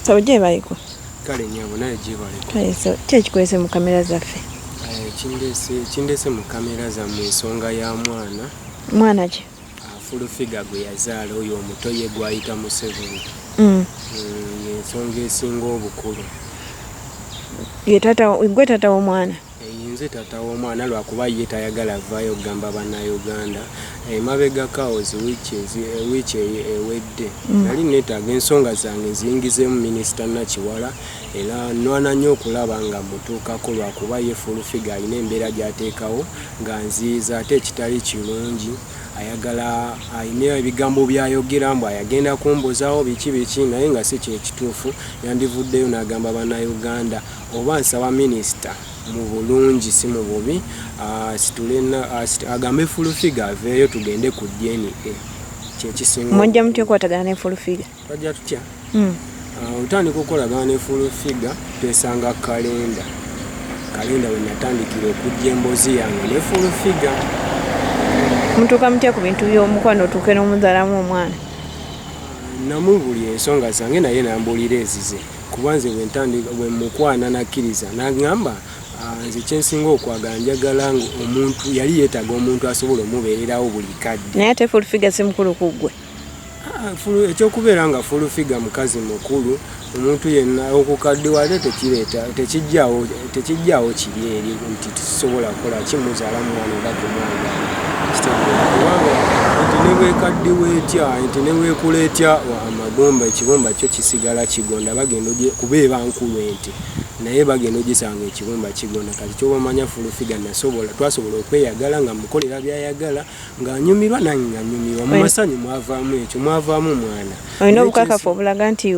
Sabuje bayiko. Kale nyabo naye jibaleko. Kale so kyekikwese mu kamera zaffe. Kindese mu kamera za mu nsonga ya mwana. Mwana ki? Full figure gwe yazaala oyo omutoye gwayita Museveni. Ensonga esinga obukulu. Gwe tata w'omwana. Nze tata w'omwana lwakuba ye tayagala avaayo okugamba bannayuganda. Mabega kawozi wiiki ewedde nali neetaaga ensonga zange ziyingizeemu minisita Nakiwala era nwana nnyo okulaba nga mutuukako lwakuba ye full figure alina embeera gy'ateekawo nga nziiza ate ekitali kirungi. Ayagala ayina ebigambo byayogera mbu ayagenda kumbuzaawo biki naye nga si kyekituufu. Yandivuddeyo n'agamba bannayuganda oba nsaba minisita mu bulungi si mu bubi agambe full figure aveeyo tugende ku DNA kyekisinga. Mwajja mutya okukwatagana ne full figure? Twajja tutya otandika okukolagana ne full figure twesanga kalenda we natandikira okujja emboozi yange ne full figure. Mutuuka mutya ku bintu by'omukwano otuuke n'omuzaalamu omwana? Namu buli ensonga zange naye nambuulira ezize kuba nze bwe mukwana nakkiriza n'agamba nze kyensinga okwagala njagala omuntu yali yeetaaga omuntu asobola omubeererawo buli kadde. Naye ate full figure si mukulu ku ggwe? Ekyokubeera nga full figure mukazi mukulu omuntu yenna okukaddiwa ate tekijjaawo kiri eri nti tusobola kukola kimuzaalamu mwana oba kumwagala. Kubanga nti nebwekaddiwa etya nti nebwekula etya amagomba ekibumba kyo kisigala kigonda bagenda kubeeba nkulu ente naye bagenda ogisanga ekibumba kigonda. Kati kyobamanya full figure twasobola okweyagala nga mukolera byayagala ng'anyumirwa nange nga nyumirwa mu masanyu mwavaamu ekyo mwavaamu mwana. Olina obukakafu obulaga nti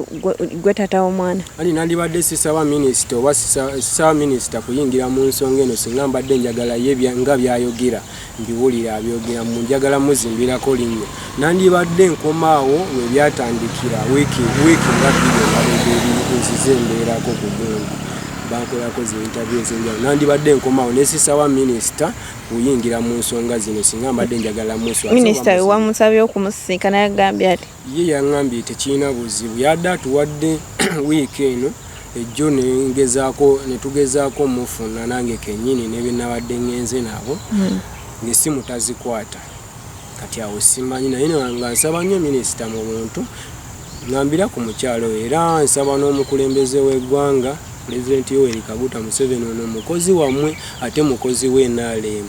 gwe tata w'omwana? Ani nandibadde sisaba minisita oba sisaba minisita kuyingira mu nsonga eno singa mbadde njagala ye nga byayogera mbiwulira abyogera mu njagala muzimbirako linnya. Nandibadde nkomaawo we byatandikira wiiki nga bbiri nga nzize embeerako ku gundi bankolako zi-interview ezenjawulo. Nandibadde nkomaawo ne sisaba minisita kuyingira mu nsonga zino singa mbadde njagala muswa. Minisita we wamusabye okumusisinkana yagambye ati? Ye yaŋŋambye tekirina buzibu yadde atuwadde wiiki eno ejjo netugezaako mufuna nange kennyini ne bye nabadde ngenze nabo ng'essimu tazikwata. Kati awo simanyi naye nga nsaba nnyo minisita mu buntu ngambira ku mukyalo era nsaba n'omukulembeze w'eggwanga Pulezidenti Yoweri Kaguta Museveni ono mukozi wammwe ate mukozi w'NRM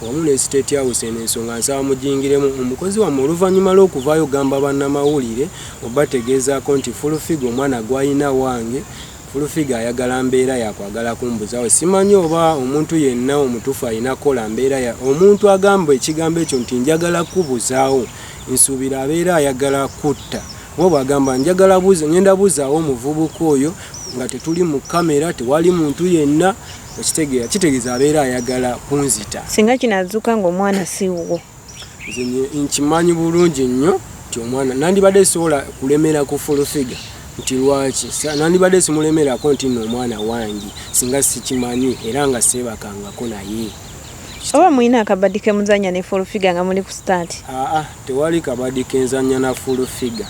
wamu ne State House n'ensonga nsaba mugingiremu omukozi wammwe oluvannyuma lw'okuvaayo gamba bannamawulire obategeezaako nti full figure omwana gw'ayina wange full figure ayagala mbeera yakwagala kumbuzaawo. Simanyi oba omuntu yenna omutuufu alina kola mbeera ya omuntu agamba ekigambo ekyo nti njagala kubuzaawo nsuubira abeera ayagala kutta oba agamba njagala ngenda buzaawo omuvubuka oyo nga tetuli mu kamera tewali muntu yenna kitegeeza abeera ayagala kunzita. Singa kinazuka ng'omwana siwo nze nkimanyi bulungi nnyo nti omwana nandibadde sobola kulemera ku full figure nti lwaki nandibadde simulemerako nti nno omwana wangi singa sikimanyi era nga seebakangako naye. Oba mulina akabadi kemuzanya ne full figure nga muli ku start? Tewali kabadi kenzanya na full figure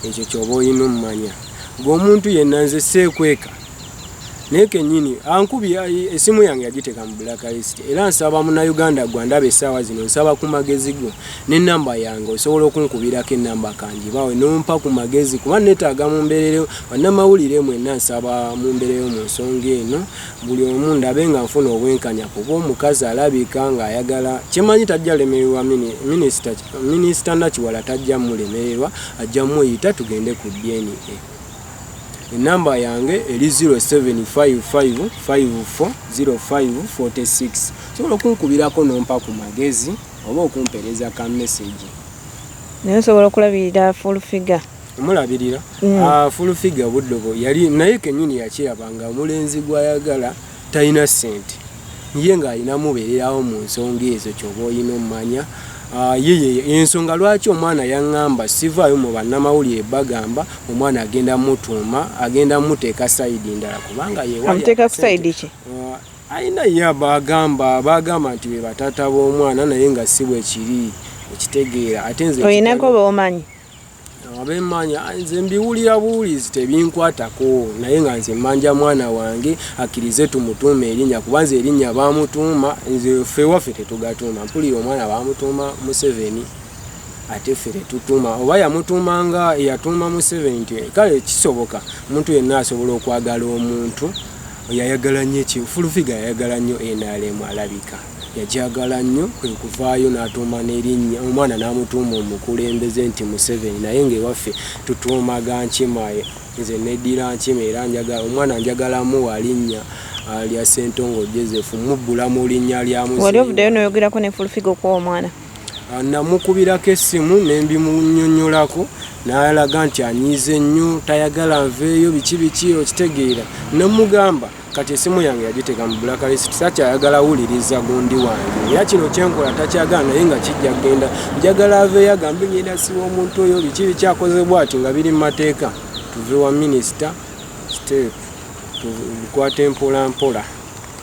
ekyo kyoba olina omumanya ng'omuntu yenna nze seekweka naye kennyini ankubye essimu yange yagiteeka mu blacklist era nsaba munnayuganda gwandaba essaawa zino nsaba ku magezi go n'ennamba yange osobola okunkubirako ennamba kangibawe nompa ku magezi kuba neetaaga mu mbeerero bannamawulire mwenna nsaba mu mbeerero mu nsonga eno buli omu ndabe nga nfuna obwenkanya kuba omukazi alabika ng'ayagala kimanyi tajja lemererwa minisita Nakiwala tajja mulemererwa ajja muyita tugende ku DNA. Enamba yange eri 0755540546 sobola okunkubirako nompa ku magezi oba okumpereza ka message. Naye osobola okulabirira full figure? Omulabirira full figure buddobo yali naye kennyini yakirabanga omulenzi gwayagala talina ssente ye ng'alina mubeererawo mu nsonga ezo kyoba olina omumanya. Yeye ensonga lwaki omwana yaŋŋamba sivaayo mu bannamawulire bagamba omwana agenda mutuuma agenda muteeka sayidi ndala kubanga amuteeka ku sayidi ki? Alina ye bagamba nti be bataata b'omwana naye nga si bwe kiri ekitegeera ate nze olinako b'omanyi abemmanya nze mbiwulira buwulizi tebinkwatako naye nga nze mmanja mwana wange akkirize tumutuuma erinnya kubanza erinnya baamutuuma nze ffe waffe tetugatuuma mpulira omwana baamutuuma Museveni ate ffe tetutuuma oba yamutuumanga yatuuma Museveni kale kisoboka omuntu yenna asobola okwagala omuntu yayagala nnyo Fulufiga yayagala nnyo NRM alabika yajagala nnyo kwe kuvaayo n'atuuma n'erinnya omwana n'amutuuma omukulembeze nti Museveni naye ng'ewaffe tutuumaga Nkima nze neddira Nkima era njagala omwana njagalamu walinnya lya Ssentongo Joseph mubbula mu linnya lya Museveni. Wali ovuddeyo n'oyogerako ne Fulufiga okuwa omwana? Namukubirako essimu ne mbimunnyonnyolako n'alaga nti anyiize nnyo tayagala nveeyo biki okitegeera namugamba kati essimu yange yagiteeka mu blacklist sakyayagala wuliriza gundi wange era kino kyenkola takyagala naye nga kijja kgenda njagala aveeyo agambe ngenda siwa omuntu oyo biki bikyakozebwa ati nga biri mu mateeka tuve wa minisita step tukwate mpola mpola.